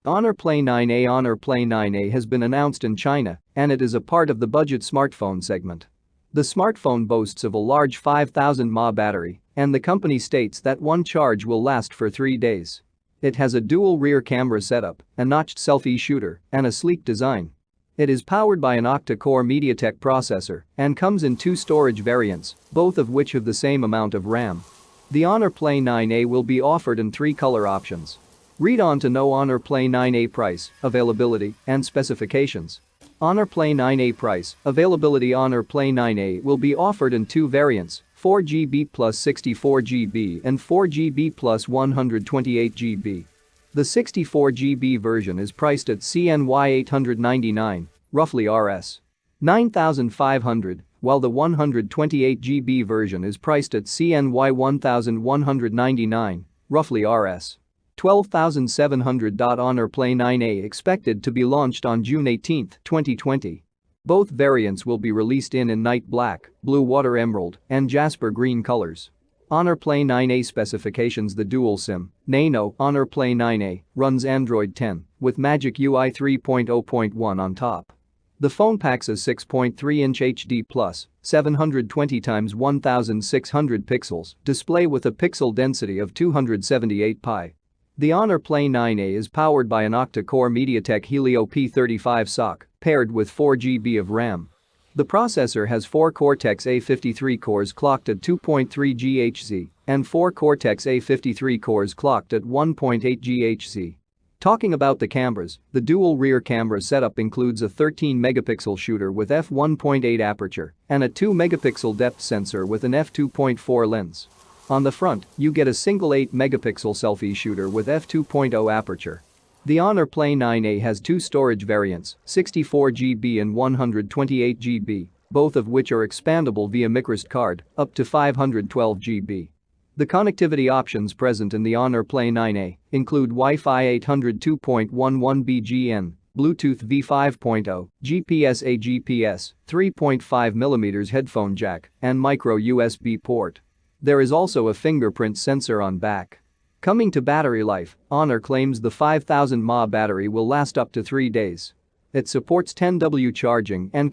Honor Play 9a. Honor Play 9a has been announced in China, and it is a part of the budget smartphone segment. The smartphone boasts of a large 5000 mAh battery, and the company states that one charge will last for 3 days. It has a dual rear camera setup, a notched selfie shooter, and a sleek design. It is powered by an octa-core MediaTek processor and comes in 2 storage variants, both of which have the same amount of RAM. The Honor Play 9a will be offered in 3 color options. Read on to know Honor Play 9a price, availability, and specifications. Honor Play 9a price, availability. Honor Play 9a will be offered in 2 variants, 4GB plus 64GB and 4GB plus 128GB. The 64GB version is priced at CNY 899, roughly Rs. 9,500, while the 128GB version is priced at CNY 1,199, roughly Rs. 12,700. Honor Play 9a expected to be launched on June 18, 2020. Both variants will be released in night black, blue water emerald, and jasper green colors. Honor Play 9a specifications: the dual SIM, Nano Honor Play 9a runs Android 10 with Magic UI 3.0.1 on top. The phone packs a 6.3-inch HD plus 720x1600 pixels display with a pixel density of 278 pi. The Honor Play 9a is powered by an octa-core MediaTek Helio P35 SoC paired with 4GB of RAM. The processor has 4 Cortex-A53 cores clocked at 2.3 GHz and 4 Cortex-A53 cores clocked at 1.8 GHz. Talking about the cameras, the dual rear camera setup includes a 13-megapixel shooter with f1.8 aperture and a 2-megapixel depth sensor with an f2.4 lens. On the front, you get a single 8-megapixel selfie shooter with f2.0 aperture. The Honor Play 9a has 2 storage variants, 64GB and 128GB, both of which are expandable via microSD card, up to 512GB. The connectivity options present in the Honor Play 9a include Wi-Fi 802.11bgn, Bluetooth V5.0, GPS-A GPS, 3.5mm headphone jack, and micro USB port. There is also a fingerprint sensor on back. Coming to battery life, Honor claims the 5000 mAh battery will last up to 3 days. It supports 10W charging and